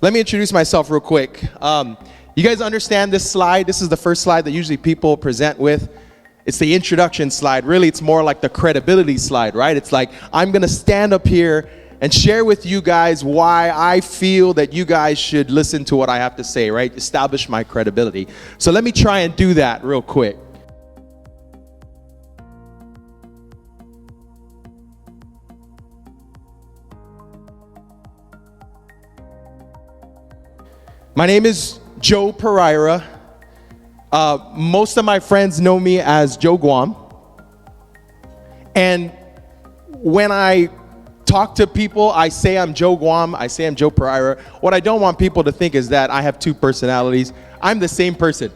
Let me introduce myself real quick. You guys understand this slide? This is the first slide that usually people present with. It's the introduction slide. Really, it's more like the credibility slide, right? It's like, I'm going to stand up here and share with you guys why I feel that you guys should listen to what I have to say, right? Establish my credibility. So let me try and do that real quick. My name is Joe Pereira. Most of my friends know me as Joe Guam. And when I talk to people, I say I'm Joe Guam, I say I'm Joe Pereira. What I don't want people to think is that I have two personalities. I'm the same person.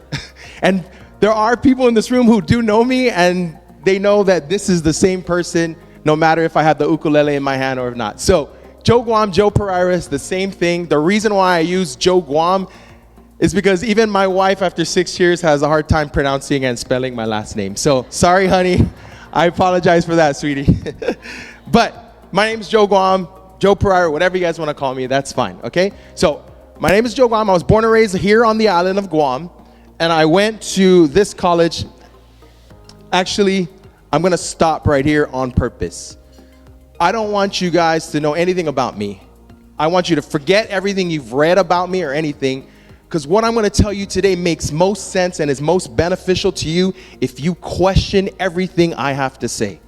And there are people in this room who do know me, and they know that this is the same person, no matter if I have the ukulele in my hand or not. So Joe Guam, Joe Pereira is the same thing. The reason why I use Joe Guam is because even my wife, after 6 years, has a hard time pronouncing and spelling my last name. So sorry, honey. I apologize for that, sweetie. But my name is Joe Guam, Joe Pereira, whatever you guys want to call me, that's fine, okay? So my name is Joe Guam. I was born and raised here on the island of Guam, and I went to this college. Actually, I'm going to stop right here on purpose. I don't want you guys to know anything about me. I want you to forget everything you've read about me or anything, because what I'm going to tell you today makes most sense and is most beneficial to you if you question everything I have to say.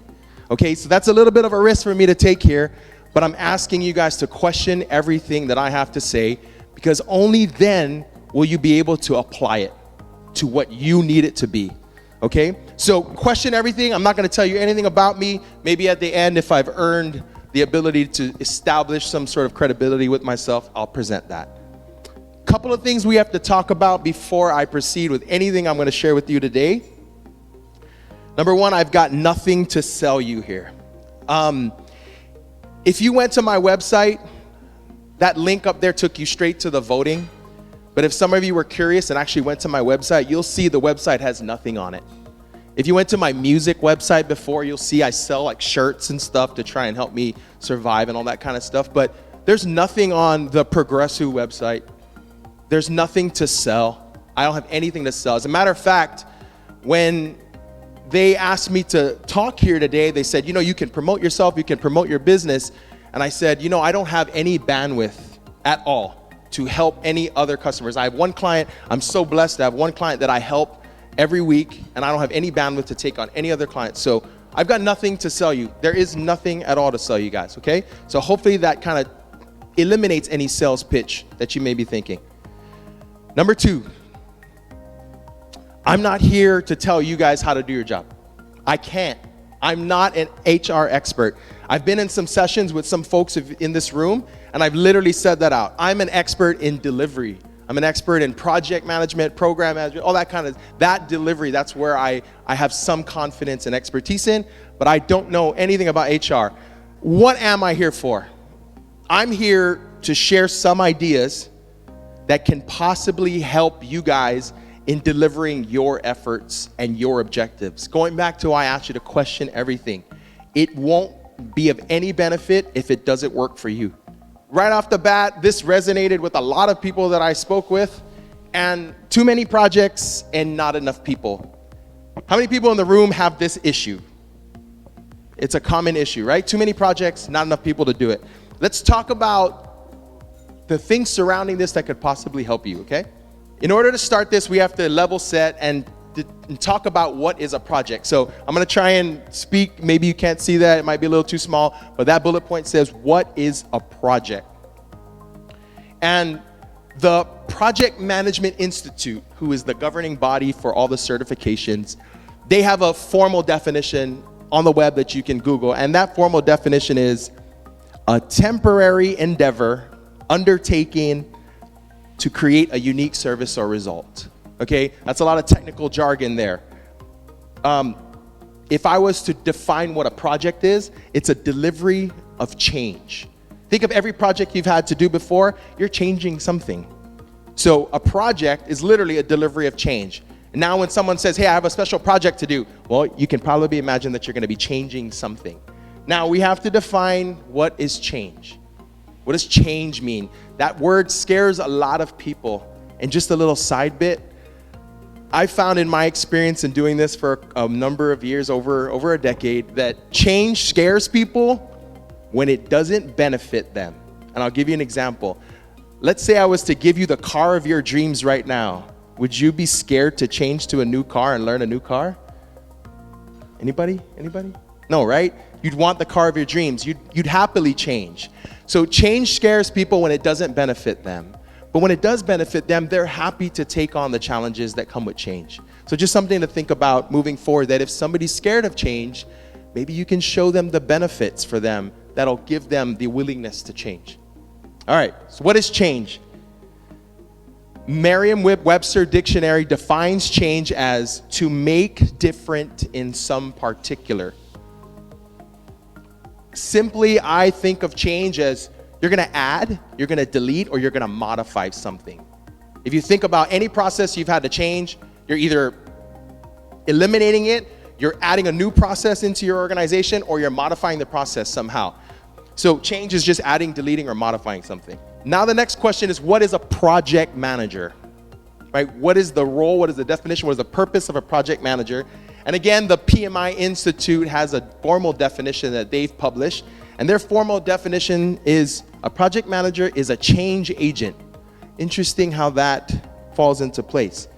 Okay, so that's a little bit of a risk for me to take here, but I'm asking you guys to question everything that I have to say, because only then will you be able to apply it to what you need it to be. Okay, so question everything. I'm not going to tell you anything about me. Maybe at the end, if I've earned the ability to establish some sort of credibility with myself, I'll present that. Couple of things we have to talk about before I proceed with anything I'm going to share with you today. Number one, I've got nothing to sell you here. If you went to my website, that link up there took you straight to the voting. But if some of you were curious and actually went to my website, you'll see the website has nothing on it. If you went to my music website before, you'll see I sell like shirts and stuff to try and help me survive and all that kind of stuff. But there's nothing on the Progressu website. There's nothing to sell. I don't have anything to sell. As a matter of fact, when they asked me to talk here today, they said, you can promote yourself, you can promote your business. And I said, I don't have any bandwidth at all to help any other customers. I have one client. I'm so blessed to have one client that I help every week, and I don't have any bandwidth to take on any other clients. So I've got nothing to sell you. There is nothing at all to sell you guys, okay? So hopefully that kind of eliminates any sales pitch that you may be thinking. Number two, I'm not here to tell you guys how to do your job. I can't. I'm not an HR expert. I've been in some sessions with some folks in this room, and I've literally said that out. I'm an expert in delivery. I'm an expert in project management, program management, all that kind of, that delivery, that's where I have some confidence and expertise in, but I don't know anything about HR. What am I here for? I'm here to share some ideas that can possibly help you guys in delivering your efforts and your objectives. Going back to why I asked you to question everything. It won't be of any benefit if it doesn't work for you. Right off the bat, this resonated with a lot of people that I spoke with, and too many projects and not enough people. How many people in the room have this issue? It's a common issue, right? Too many projects, not enough people to do it. Let's talk about the things surrounding this that could possibly help you, okay? In order to start this, we have to level set and talk about what is a project. So I'm going to try and speak. Maybe you can't see that. It might be a little too small, but that bullet point says, what is a project? And the Project Management Institute, who is the governing body for all the certifications, they have a formal definition on the web that you can Google. And that formal definition is a temporary endeavor undertaking to create a unique service or result. Okay, that's a lot of technical jargon there. If I was to define what a project is, it's a delivery of change. Think of every project you've had to do before, you're changing something. So a project is literally a delivery of change. And now when someone says, hey, I have a special project to do, well, you can probably imagine that you're going to be changing something. Now we have to define what is change. What does change mean? That word scares a lot of people. And just a little side bit, I found in my experience in doing this for a number of years, over a decade, that change scares people when it doesn't benefit them. And I'll give you an example. Let's say I was to give you the car of your dreams right now. Would you be scared to change to a new car and learn a new car? Anybody? No, right? You'd want the car of your dreams. You'd happily change. So change scares people when it doesn't benefit them. But when it does benefit them, they're happy to take on the challenges that come with change. So just something to think about moving forward, that if somebody's scared of change, maybe you can show them the benefits for them that'll give them the willingness to change. All right, so what is change? Merriam-Webster dictionary defines change as to make different in some particular. Simply, I think of change as you're going to add, you're going to delete, or you're going to modify something. If you think about any process you've had to change, you're either eliminating it, you're adding a new process into your organization, or you're modifying the process somehow. So change is just adding, deleting, or modifying something. Now the next question is, what is a project manager? Right? What is the role? What is the definition? What is the purpose of a project manager? And again, the PMI Institute has a formal definition that they've published. And their formal definition is a project manager is a change agent. Interesting how that falls into place.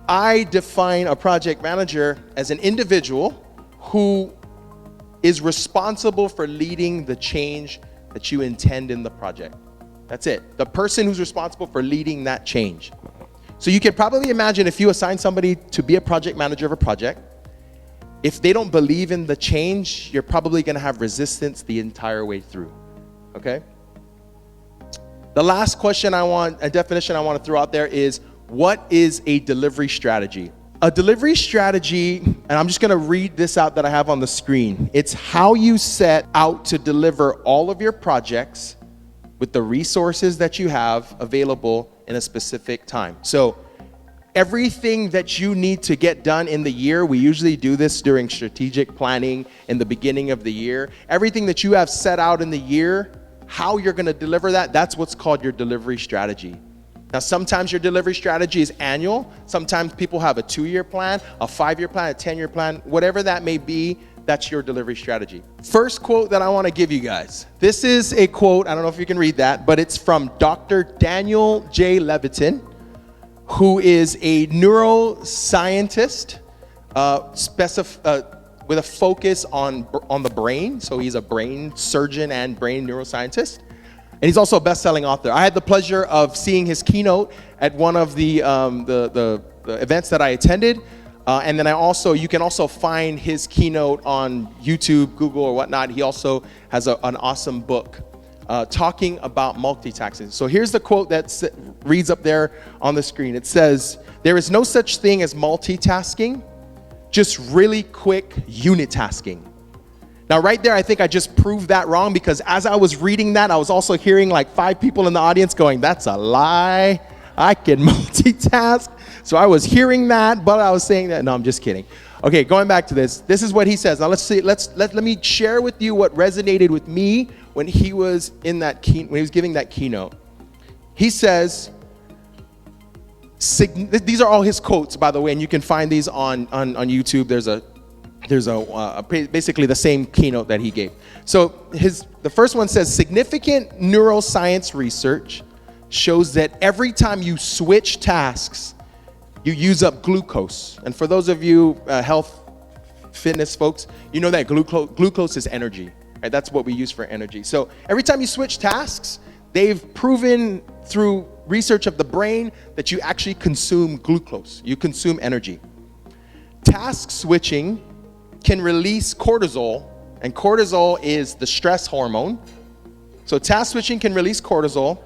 I define a project manager as an individual who is responsible for leading the change that you intend in the project. That's it. The person who's responsible for leading that change. So you can probably imagine if you assign somebody to be a project manager of a project, if they don't believe in the change, you're probably going to have resistance the entire way through. Okay? The last question a definition I want to throw out there is, what is a delivery strategy? A delivery strategy, and I'm just going to read this out that I have on the screen. It's how you set out to deliver all of your projects with the resources that you have available in a specific time. So everything that you need to get done in the year, we usually do this during strategic planning in the beginning of the year. Everything that you have set out in the year, how you're going to deliver that, that's what's called your delivery strategy. Now, sometimes your delivery strategy is annual. Sometimes people have a 2-year plan, a 5-year plan, a 10-year plan, whatever that may be, that's your delivery strategy. First quote that I want to give you guys. This is a quote, I don't know if you can read that, but it's from Dr. Daniel J. Levitin, who is a neuroscientist with a focus on the brain. So he's a brain surgeon and brain neuroscientist. And he's also a best-selling author. I had the pleasure of seeing his keynote at one of the events that I attended. And then you can also find his keynote on YouTube, Google, or whatnot. He also has an awesome book talking about multitasking. So here's the quote that reads up there on the screen. It says, "There is no such thing as multitasking, just really quick unitasking." Now, right there, I think I just proved that wrong, because as I was reading that, I was also hearing like 5 people in the audience going, "That's a lie. I can multitask." So I was hearing that, but I was saying that. No, I'm just kidding. Okay, going back to this. This is what he says. Now let's see. Let me share with you what resonated with me when he was when he was giving that keynote. He says, these are all his quotes, by the way, and you can find these on YouTube. There's basically the same keynote that he gave. So the first one says, significant neuroscience research shows that every time you switch tasks, you use up glucose. And for those of you health fitness folks, you know that glucose is energy, right? That's what we use for energy. So every time you switch tasks, they've proven through research of the brain that you actually consume glucose. You consume energy. Task switching can release cortisol, and cortisol is the stress hormone. So task switching can release cortisol,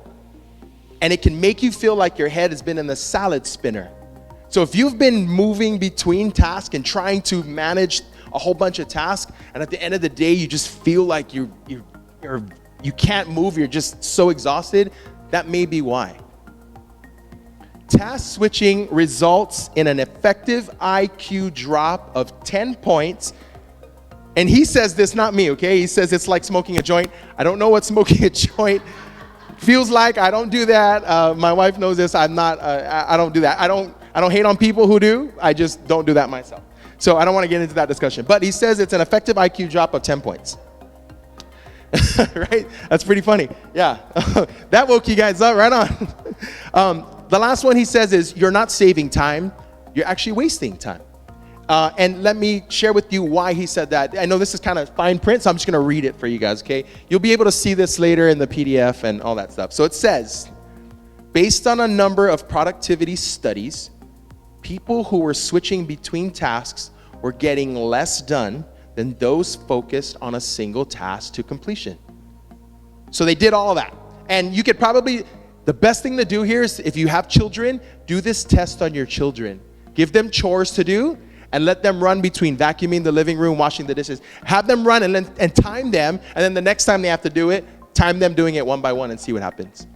and it can make you feel like your head has been in the salad spinner. So if you've been moving between tasks and trying to manage a whole bunch of tasks, and at the end of the day you just feel like you can't move, you're just so exhausted, that may be why. Task switching results in an effective IQ drop of 10 points And he says this, not me, okay? He says it's like smoking a joint. I don't know what smoking a joint feels like. I don't do that. My wife knows this. I don't do that. I don't hate on people who do. I just don't do that myself. So I don't want to get into that discussion. But he says it's an effective IQ drop of 10 points. Right? That's pretty funny. Yeah. That woke you guys up. Right on. The last one he says is you're not saving time. You're actually wasting time. And let me share with you why he said that. I know this is kind of fine print, so I'm just going to read it for you guys, okay? You'll be able to see this later in the PDF and all that stuff. So it says, based on a number of productivity studies, people who were switching between tasks were getting less done than those focused on a single task to completion. So they did all of that. And you could probably, the best thing to do here is if you have children, do this test on your children. Give them chores to do and let them run between vacuuming the living room, washing the dishes. Have them run and time them, and then the next time they have to do it, time them doing it one by one and see what happens.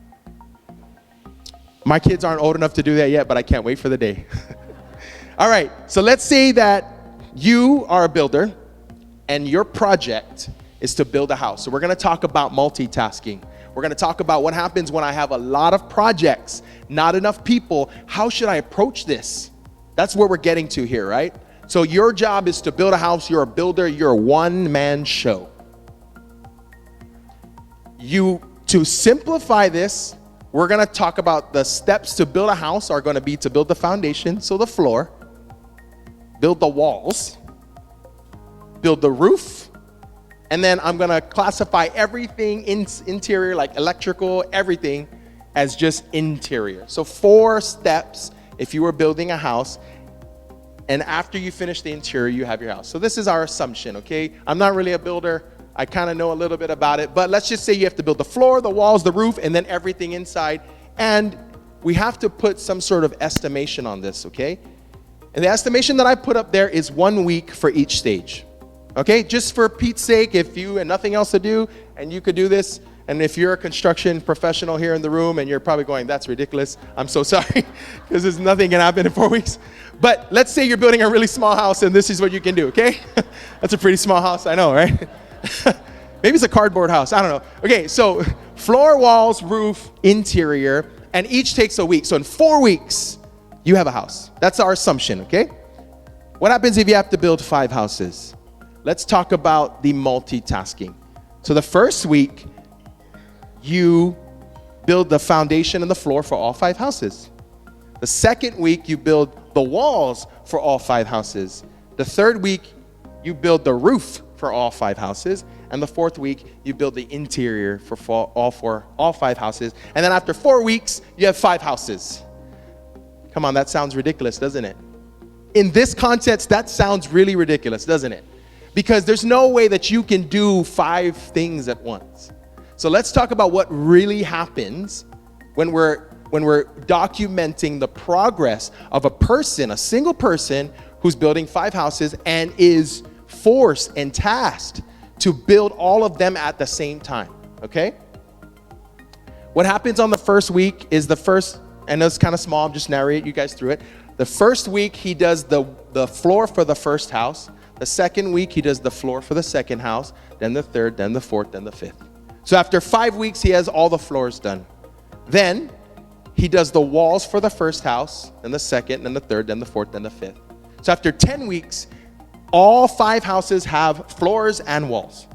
My kids aren't old enough to do that yet, but I can't wait for the day. All right, so let's say that you are a builder and your project is to build a house. So we're gonna talk about multitasking. We're gonna talk about what happens when I have a lot of projects, not enough people. How should I approach this? That's where we're getting to here, right? So your job is to build a house. You're a builder. You're a one-man show. To simplify this, we're going to talk about the steps to build a house are going to be to build the foundation, so the floor, build the walls, build the roof, and then I'm going to classify everything interior, like electrical, everything, as just interior. So 4 steps if you were building a house, and after you finish the interior, you have your house. So this is our assumption, okay? I'm not really a builder. I kind of know a little bit about it, but let's just say you have to build the floor, the walls, the roof, and then everything inside. And we have to put some sort of estimation on this, okay? And the estimation that I put up there is 1 week for each stage, okay? Just for Pete's sake, if you had nothing else to do and you could do this, and if you're a construction professional here in the room and you're probably going, that's ridiculous, I'm so sorry, because there's nothing can happen in 4 weeks. But let's say you're building a really small house and this is what you can do, okay? That's a pretty small house, I know, right? Maybe it's a cardboard house, I don't know. Okay, so floor, walls, roof, interior, and each takes a week. So in 4 weeks, you have a house. That's our assumption, okay? What happens if you have to build 5 houses? Let's talk about the multitasking. So the first week, you build the foundation and the floor for all 5 houses. The second week, you build the walls for all 5 houses. The third week, you build the roof for all 5 houses. And the fourth week, you build the interior for all 5 houses. And then after 4 weeks, you have 5 houses. Come on, that sounds ridiculous, doesn't it? In this context, that sounds really ridiculous, doesn't it? Because there's no way that you can do 5 things at once. So let's talk about what really happens when we're documenting the progress of a person, a single person who's building 5 houses and is forced and tasked to build all of them at the same time, okay? What happens on the first week is and it's kind of small, I'm just narrating you guys through it. The first week, he does the floor for the first house. The second week, he does the floor for the second house, then the third, then the fourth, then the fifth. So after 5 weeks, he has all the floors done. Then he does the walls for the first house, then the second, then the third, then the fourth, then the fifth. So after 10 weeks, all 5 houses have floors and walls.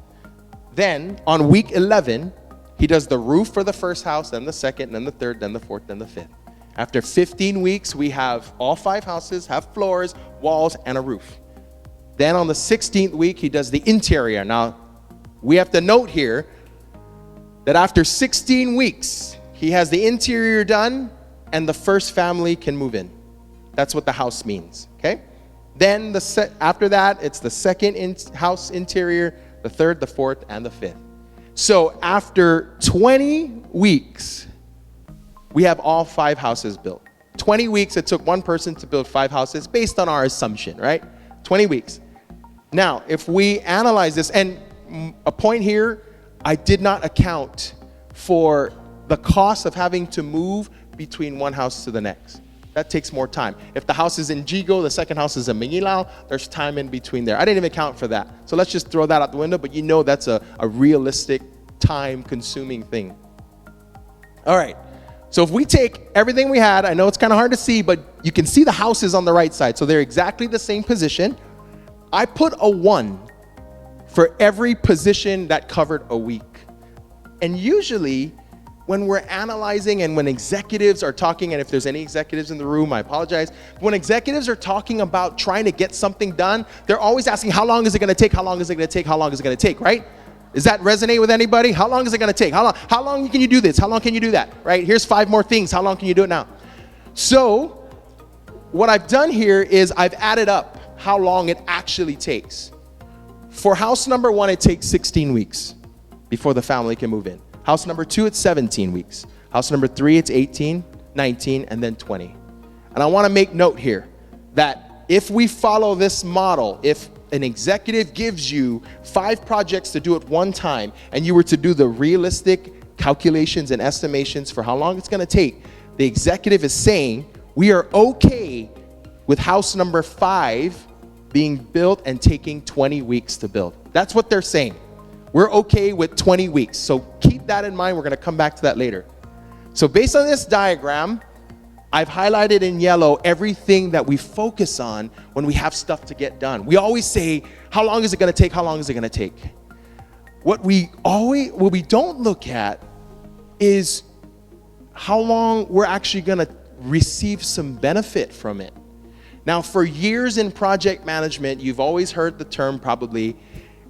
Then on week 11, he does the roof for the first house, then the second, then the third, then the fourth, then the fifth. After 15 weeks, we have all 5 houses have floors, walls, and a roof. Then on the 16th week, he does the interior. Now, we have to note here that after 16 weeks, he has the interior done and the first family can move in. That's what the house means, okay? Then after that, it's the second house interior, the third, the fourth, and the fifth. So after 20 weeks, we have all 5 houses built. 20 weeks, it took one person to build 5 houses based on our assumption, right? 20 weeks. Now, if we analyze this, and a point here, I did not account for the cost of having to move between one house to the next. That takes more time. If the house is in Jigo, the second house is in Mangilao, there's time in between there. I didn't even account for that. So let's just throw that out the window, but you know that's a realistic, time-consuming thing. All right. So if we take everything we had, I know it's kind of hard to see, but you can see the houses on the right side. So they're exactly the same position. I put a 1 for every position that covered a week. And usually, when we're analyzing and when executives are talking, and if there's any executives in the room, I apologize. When executives are talking about trying to get something done, they're always asking, how long is it going to take? How long is it going to take? How long is it going to take, right? Does that resonate with anybody? How long is it going to take? How long can you do this? How long can you do that, right? Here's 5 more things. How long can you do it now? So what I've done here is I've added up how long it actually takes. For house number 1, it takes 16 weeks before the family can move in. House number 2, it's 17 weeks. House number 3, it's 18, 19, and then 20. And I want to make note here that if we follow this model, if an executive gives you 5 projects to do at one time, and you were to do the realistic calculations and estimations for how long it's going to take, the executive is saying, we are okay with house number 5 being built and taking 20 weeks to build. That's what they're saying. We're okay with 20 weeks. So keep that in mind. We're going to come back to that later. So based on this diagram, I've highlighted in yellow everything that we focus on when we have stuff to get done. We always say, how long is it going to take? How long is it going to take? What we don't look at is how long we're actually going to receive some benefit from it. Now, for years in project management, you've always heard the term probably,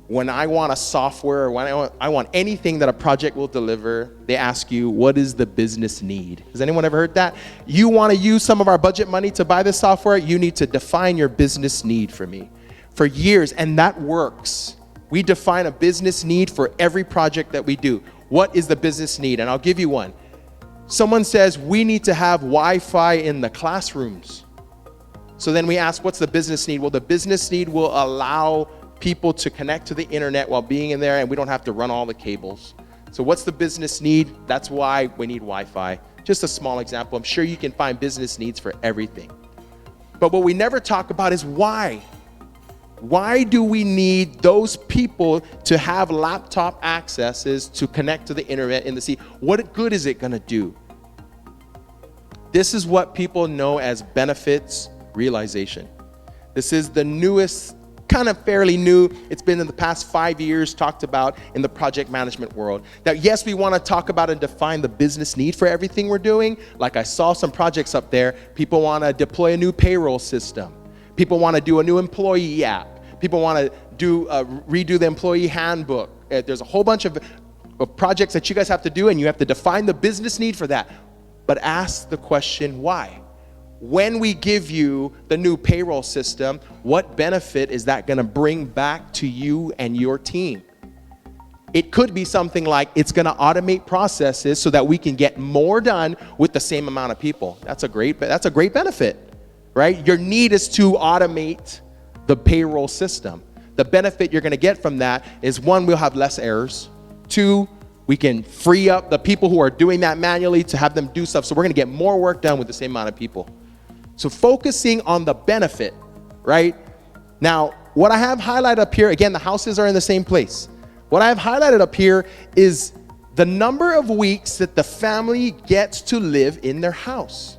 when I want a software, or when I want anything that a project will deliver, they ask you, what is the business need? Has anyone ever heard that? You want to use some of our budget money to buy this software? You need to define your business need for me. For years, and that works. We define a business need for every project that we do. What is the business need? And I'll give you one. Someone says, we need to have Wi-Fi in the classrooms. So then we ask, what's the business need? Well, the business need will allow people to connect to the internet while being in there, and we don't have to run all the cables. So what's the business need? That's why we need Wi-Fi. Just a small example. I'm sure you can find business needs for everything. But what we never talk about is why. Why do we need those people to have laptop accesses to connect to the internet in the sea? What good is it going to do? This is what people know as benefits realization. This is the newest, kind of fairly new, it's been in the past 5 years talked about in the project management world. That yes, we want to talk about and define the business need for everything we're doing. Like I saw some projects up there, people want to deploy a new payroll system. People want to do a new employee app. People want to redo the employee handbook. There's a whole bunch of projects that you guys have to do, and you have to define the business need for that. But ask the question, why? When we give you the new payroll system, what benefit is that going to bring back to you and your team? It could be something like it's going to automate processes so that we can get more done with the same amount of people. That's a great benefit, right? Your need is to automate the payroll system. The benefit you're going to get from that is, 1, we'll have less errors. 2, we can free up the people who are doing that manually to have them do stuff. So we're going to get more work done with the same amount of people. So focusing on the benefit, right? Now, what I have highlighted up here, again, the houses are in the same place. What I have highlighted up here is the number of weeks that the family gets to live in their house.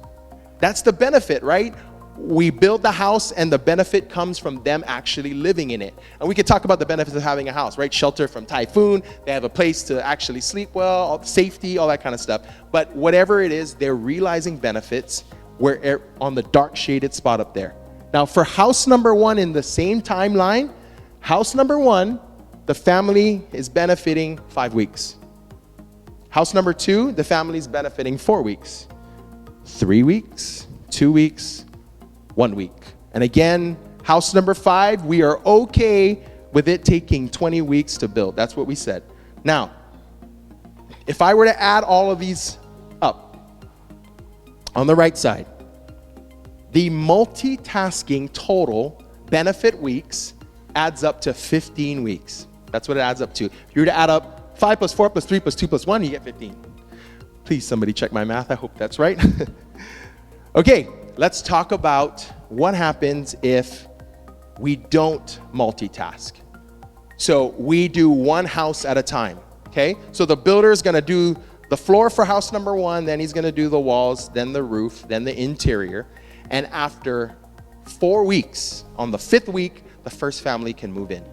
That's the benefit, right? We build the house and the benefit comes from them actually living in it. And we could talk about the benefits of having a house, right? Shelter from typhoon, they have a place to actually sleep well, safety, all that kind of stuff. But whatever it is, they're realizing benefits where on the dark shaded spot up there. Now for house number 1 in the same timeline, house number 1, the family is benefiting 5 weeks. House number 2, the family is benefiting 4 weeks. 3 weeks, 2 weeks, 1 week. And again, house number 5, we are okay with it taking 20 weeks to build. That's what we said. Now, if I were to add all of these up, on the right side, the multitasking total benefit weeks adds up to 15 weeks. That's what it adds up to. If you were to add up 5 plus 4 plus 3 plus 2 plus 1, you get 15. Please, somebody check my math. I hope that's right. Okay, let's talk about what happens if we don't multitask. So we do one house at a time, okay? So the builder is gonna do the floor for house number 1, then he's gonna do the walls, then the roof, then the interior. And after 4 weeks, on the 5th week, the first family can move in.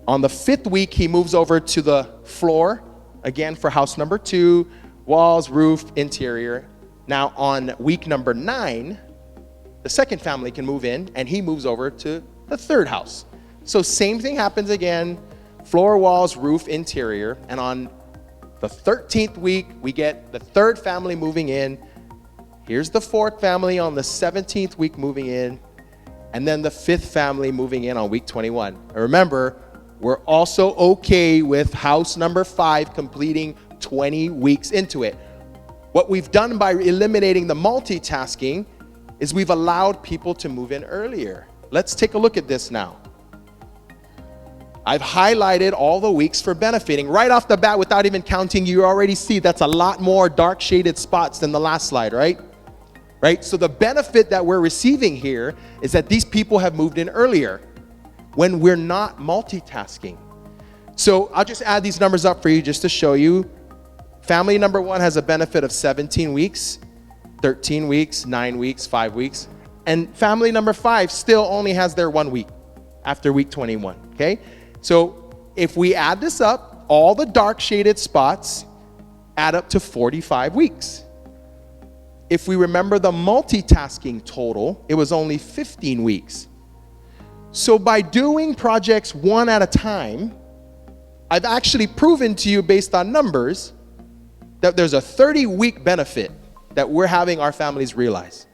On the 5th week, he moves over to the floor, again for house number 2, walls, roof, interior. Now on week number 9, the second family can move in, and he moves over to the 3rd house. So same thing happens again, floor, walls, roof, interior. And on the 13th week, we get the 3rd family moving in. Here's the 4th family on the 17th week moving in, and then the 5th family moving in on week 21. And remember, we're also okay with house number 5 completing 20 weeks into it. What we've done by eliminating the multitasking is we've allowed people to move in earlier. Let's take a look at this now. I've highlighted all the weeks for benefiting. Right off the bat, without even counting, you already see that's a lot more dark shaded spots than the last slide, right? Right? So the benefit that we're receiving here is that these people have moved in earlier when we're not multitasking. So I'll just add these numbers up for you just to show you. Family number 1 has a benefit of 17 weeks, 13 weeks, 9 weeks, 5 weeks. And family number 5 still only has their 1 week after week 21, okay? So if we add this up, all the dark shaded spots add up to 45 weeks. If we remember the multitasking total, it was only 15 weeks. So by doing projects one at a time, I've actually proven to you based on numbers that there's a 30-week benefit that we're having our families realize.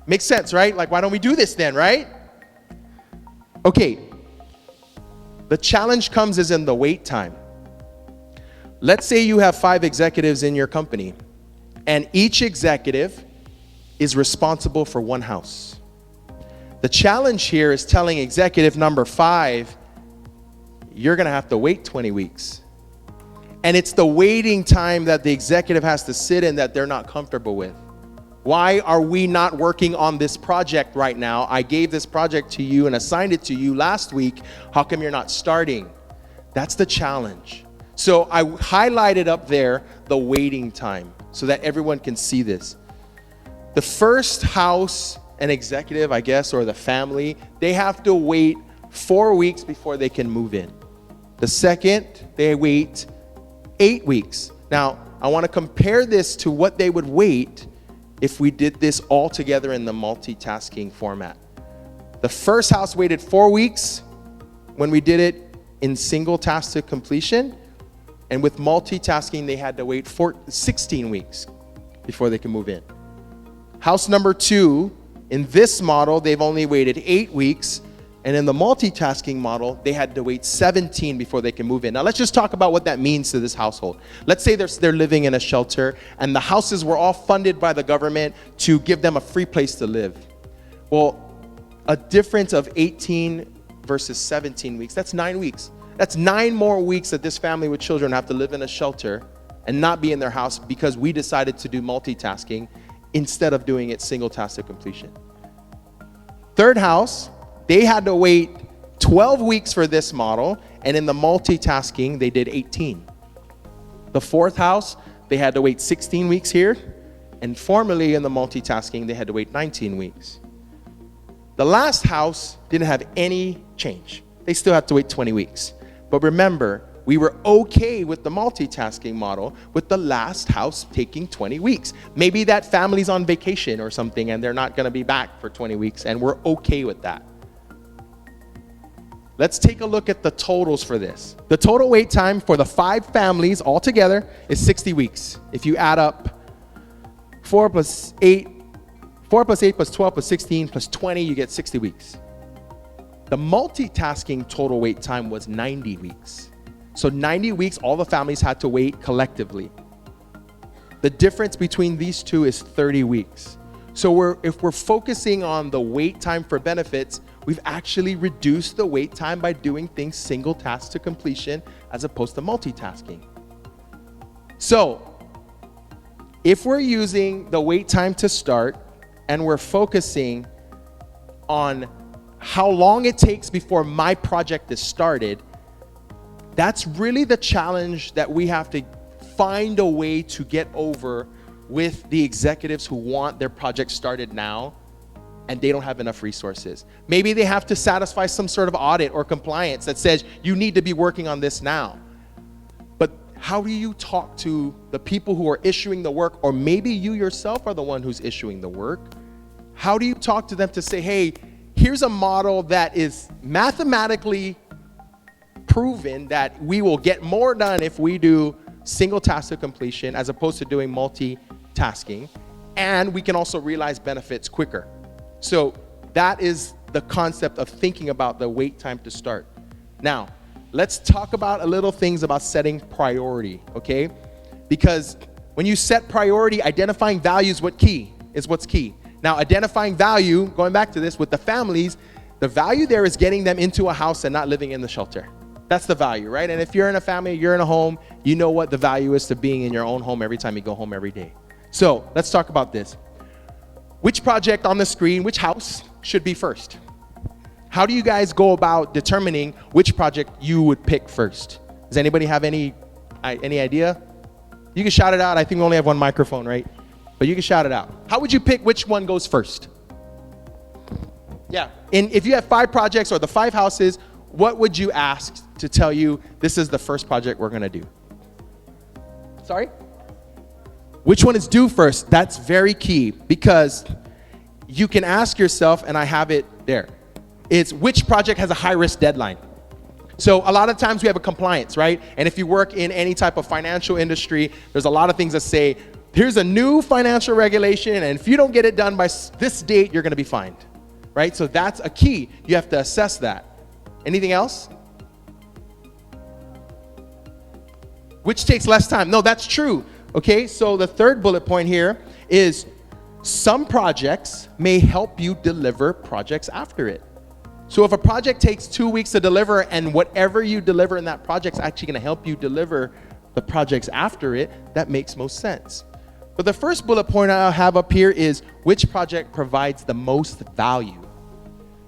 Makes sense, right? Like, why don't we do this then, right? Okay. The challenge comes is in the wait time. Let's say you have 5 executives in your company, and each executive is responsible for 1 house. The challenge here is telling executive number 5, you're gonna have to wait 20 weeks. And it's the waiting time that the executive has to sit in that they're not comfortable with. Why are we not working on this project right now? I gave this project to you and assigned it to you last week. How come you're not starting? That's the challenge. So I highlighted up there the waiting time so that everyone can see this. The first house and executive, I guess, or the family, they have to wait 4 weeks before they can move in. The second, they wait 8 weeks. Now, I want to compare this to what they would wait if we did this all together in the multitasking format. The first house waited 4 weeks when we did it in single task to completion. And with multitasking, they had to wait 16 weeks before they could move in. House number 2, in this model, they've only waited 8 weeks. And in the multitasking model, they had to wait 17 before they can move in. Now, let's just talk about what that means to this household. Let's say they're living in a shelter, and the houses were all funded by the government to give them a free place to live. Well, a difference of 18 versus 17 weeks, that's 9 weeks. That's 9 more weeks that this family with children have to live in a shelter and not be in their house because we decided to do multitasking instead of doing it single task to completion. Third house, they had to wait 12 weeks for this model, and in the multitasking, they did 18. The fourth house, they had to wait 16 weeks here, and formerly in the multitasking, they had to wait 19 weeks. The last house didn't have any change. They still had to wait 20 weeks. But remember, we were okay with the multitasking model with the last house taking 20 weeks. Maybe that family's on vacation or something, and they're not gonna be back for 20 weeks, and we're okay with that. Let's take a look at the totals for this. The total wait time for the 5 families altogether is 60 weeks. If you add up 4 plus 8 plus 12 plus 16 plus 20, you get 60 weeks. The multitasking total wait time was 90 weeks. So 90 weeks, all the families had to wait collectively. The difference between these two is 30 weeks. So if we're focusing on the wait time for benefits, we've actually reduced the wait time by doing things single task to completion as opposed to multitasking. So if we're using the wait time to start and we're focusing on how long it takes before my project is started, that's really the challenge that we have to find a way to get over with the executives who want their project started now and they don't have enough resources. Maybe they have to satisfy some sort of audit or compliance that says you need to be working on this now. But how do you talk to the people who are issuing the work, or maybe you yourself are the one who's issuing the work? How do you talk to them to say, hey, here's a model that is mathematically proven that we will get more done if we do single task to completion as opposed to doing multitasking, and we can also realize benefits quicker. So that is the concept of thinking about the wait time to start. Now, let's talk about a little things about setting priority, okay? Because when you set priority, identifying value is what's key. Now, identifying value, going back to this with the families, the value there is getting them into a house and not living in the shelter. That's the value, right? And if you're in a family, you're in a home, you know what the value is to being in your own home every time you go home every day. So let's talk about this. Which project on the screen, which house should be first? How do you guys go about determining which project you would pick first? Does anybody have any idea? You can shout it out. I think we only have one microphone, right? But you can shout it out. How would you pick which one goes first? Yeah. And if you have 5 projects or the 5 houses, what would you ask to tell you this is the first project we're going to do? Sorry? Which one is due first? That's very key, because you can ask yourself, and I have it there. It's which project has a high risk deadline. So a lot of times we have a compliance, right? And if you work in any type of financial industry, there's a lot of things that say, here's a new financial regulation, and if you don't get it done by this date, you're going to be fined, right? So that's a key. You have to assess that. Anything else? Which takes less time? No, that's true. Okay, so the third bullet point here is some projects may help you deliver projects after it. So if a project takes 2 weeks to deliver and whatever you deliver in that project is actually going to help you deliver the projects after it, that makes most sense. But the first bullet point I have up here is which project provides the most value.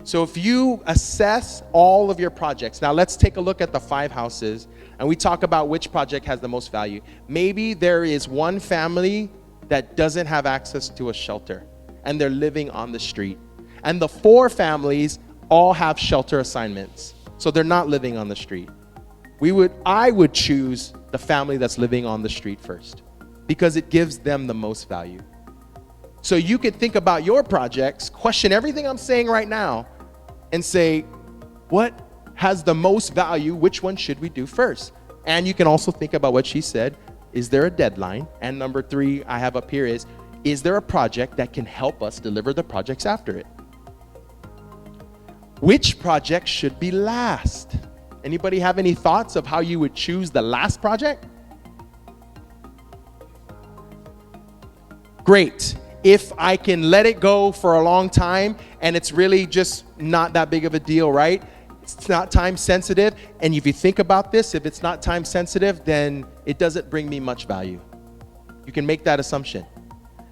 So if you assess all of your projects, now let's take a look at the 5 houses and we talk about which project has the most value. Maybe there is one family that doesn't have access to a shelter and they're living on the street. And the 4 families all have shelter assignments, so they're not living on the street. I would choose the family that's living on the street first because it gives them the most value. So you can think about your projects, question everything I'm saying right now, and say, what has the most value? Which one should we do first? And you can also think about what she said. Is there a deadline? And number 3 I have up here is there a project that can help us deliver the projects after it? Which project should be last? Anybody have any thoughts of how you would choose the last project? Great. If I can let it go for a long time and it's really just not that big of a deal, right? It's not time sensitive. And if you think about this, if it's not time sensitive, then it doesn't bring me much value. You can make that assumption.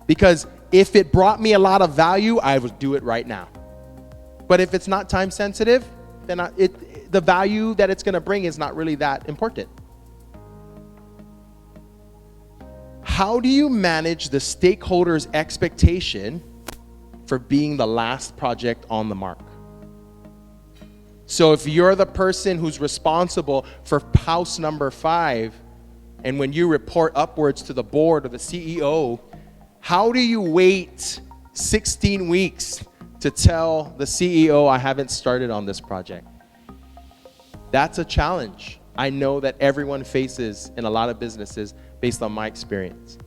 Because if it brought me a lot of value, I would do it right now. But if it's not time sensitive, then the value that it's going to bring is not really that important. How do you manage the stakeholders' expectation for being the last project on the mark? So if you're the person who's responsible for house number 5, and when you report upwards to the board or the CEO, how do you wait 16 weeks to tell the CEO I haven't started on this project? That's a challenge I know that everyone faces in a lot of businesses based on my experience.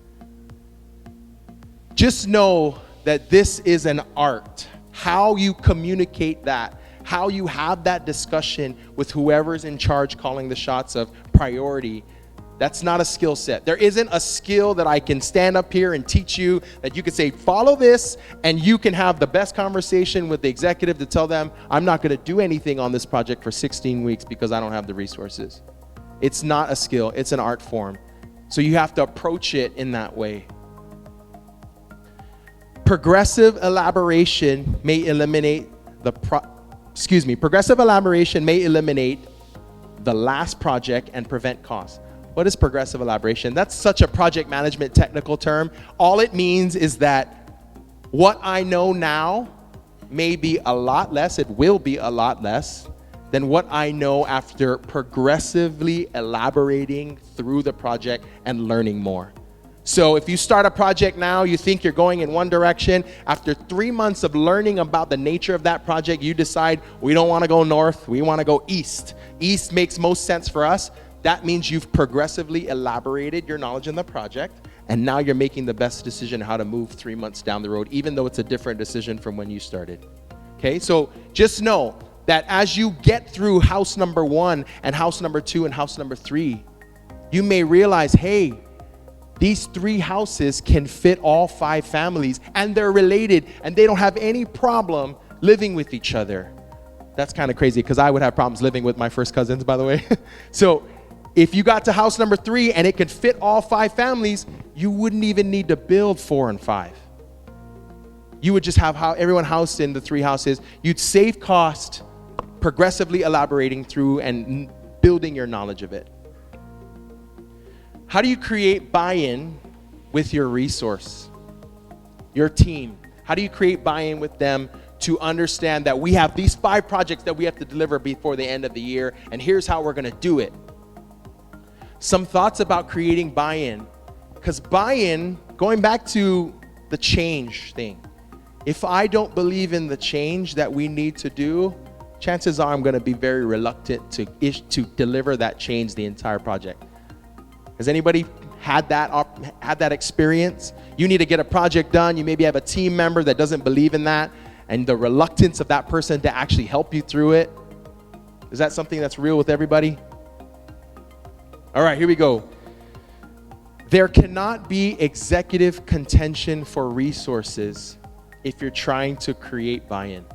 Just know that this is an art. How you communicate that, how you have that discussion with whoever's in charge calling the shots of priority, that's not a skill set. There isn't a skill that I can stand up here and teach you that you can say, follow this, and you can have the best conversation with the executive to tell them, I'm not going to do anything on this project for 16 weeks because I don't have the resources. It's not a skill, it's an art form. So you have to approach it in that way. Progressive elaboration may eliminate progressive elaboration may eliminate the last project and prevent costs. What is progressive elaboration? That's such a project management technical term. All it means is that what I know now may be a lot less, it will be a lot less than what I know after progressively elaborating through the project and learning more. So if you start a project now, you think you're going in one direction. After 3 months of learning about the nature of that project, you decide we don't want to go north, we want to go east. East makes most sense for us. That means you've progressively elaborated your knowledge in the project, and now you're making the best decision how to move 3 months down the road, even though it's a different decision from when you started. Okay, so just know that as you get through house number 1 and house number 2 and house number 3, you may realize, hey, these 3 houses can fit all 5 families, and they're related, and they don't have any problem living with each other. That's kind of crazy, because I would have problems living with my first cousins, by the way. So if you got to house number 3 and it could fit all 5 families, you wouldn't even need to build 4 and 5. You would just have everyone housed in the 3 houses. You'd save cost progressively elaborating through and building your knowledge of it. How do you create buy-in with your resource, your team? How do you create buy-in with them to understand that we have these 5 projects that we have to deliver before the end of the year, and here's how we're going to do it? Some thoughts about creating buy-in, because buy-in, going back to the change thing, if I don't believe in the change that we need to do, chances are I'm going to be very reluctant to deliver that change the entire project. Has anybody had that experience? You need to get a project done. You maybe have a team member that doesn't believe in that, and the reluctance of that person to actually help you through it. Is that something that's real with everybody? All right, here we go. There cannot be executive contention for resources if you're trying to create buy-in.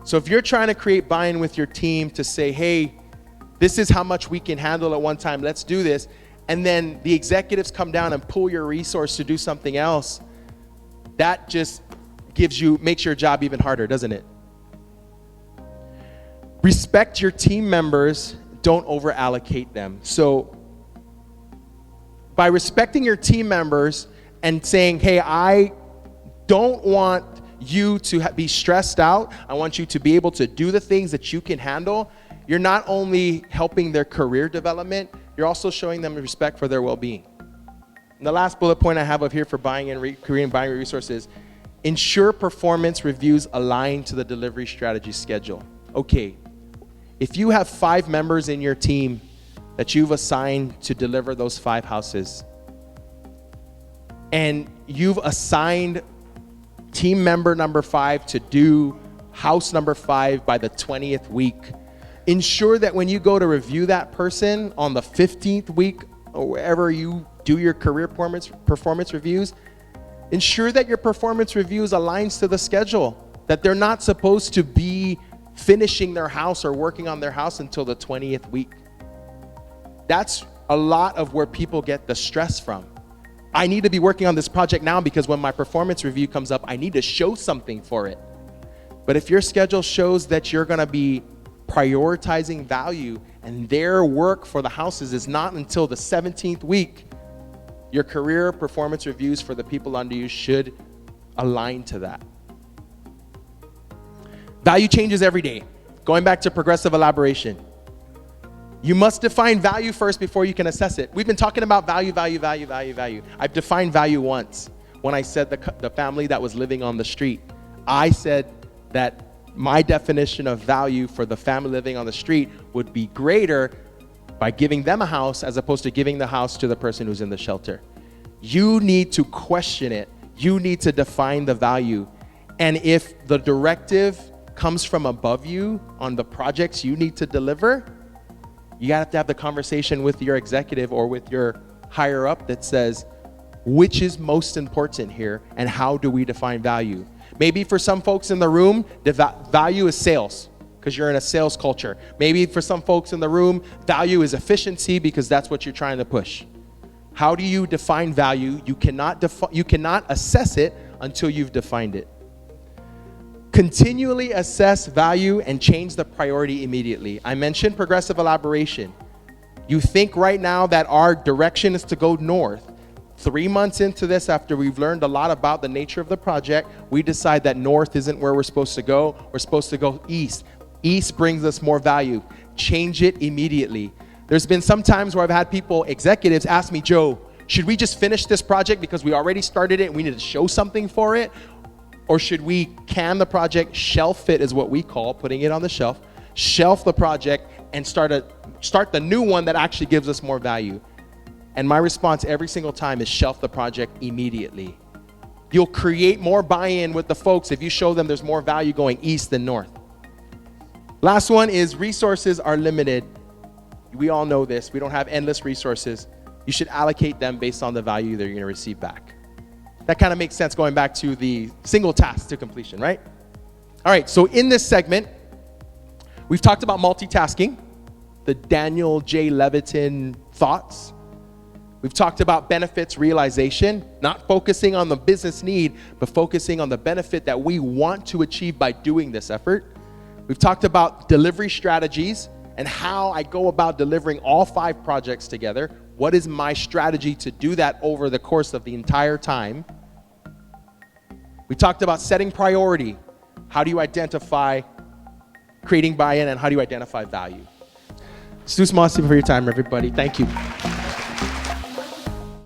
So if you're trying to create buy-in with your team to say, hey, this is how much we can handle at one time, let's do this, and then the executives come down and pull your resource to do something else, that just makes your job even harder, doesn't it? Respect your team members, don't over allocate them. So by respecting your team members and saying, hey, I don't want you to be stressed out, I want you to be able to do the things that you can handle, you're not only helping their career development, you're also showing them respect for their well-being. And the last bullet point I have up here for buying and creating buying resources, ensure performance reviews align to the delivery strategy schedule. Okay, if you have 5 members in your team that you've assigned to deliver those 5 houses, and you've assigned team member number 5 to do house number 5 by the 20th week, ensure that when you go to review that person on the 15th week or wherever you do your career performance reviews, ensure that your performance reviews aligns to the schedule, that they're not supposed to be finishing their house or working on their house until the 20th week. That's a lot of where people get the stress from. I need to be working on this project now because when my performance review comes up, I need to show something for it. But if your schedule shows that you're going to be prioritizing value and their work for the houses is not until the 17th week, your career performance reviews for the people under you should align to that. Value changes every day. Going back to progressive elaboration. You must define value first before you can assess it. We've been talking about value. I've defined value once when I said the family that was living on the street. I said that my definition of value for the family living on the street would be greater by giving them a house as opposed to giving the house to the person who's in the shelter. You need to question it. You need to define the value. And if the directive comes from above you on the projects you need to deliver, you have to have the conversation with your executive or with your higher up that says, which is most important here and how do we define value? Maybe for some folks in the room, the value is sales because you're in a sales culture. Maybe for some folks in the room, value is efficiency because that's what you're trying to push. How do you define value? You cannot assess it until you've defined it. Continually assess value and change the priority immediately. I mentioned progressive elaboration. You think right now that our direction is to go north. 3 months into this, after we've learned a lot about the nature of the project, we decide that north isn't where we're supposed to go. We're supposed to go east. East brings us more value. Change it immediately. There's been some times where I've had executives ask me, Joe, should we just finish this project because we already started it and we need to show something for it? Or should we can the project, shelf it is what we call putting it on the shelf, shelf the project and start the new one that actually gives us more value? And my response every single time is shelf the project immediately. You'll create more buy-in with the folks if you show them there's more value going east than north. Last one is resources are limited. We all know this. We don't have endless resources. You should allocate them based on the value that you're going to receive back. That kind of makes sense going back to the single task to completion, right? All right, so in this segment, we've talked about multitasking, the Daniel J. Levitin thoughts. We've talked about benefits realization, not focusing on the business need, but focusing on the benefit that we want to achieve by doing this effort. We've talked about delivery strategies and how I go about delivering all 5 projects together. What is my strategy to do that over the course of the entire time? We talked about setting priority. How do you identify creating buy-in and how do you identify value? Stu Smasi for your time, everybody. Thank you.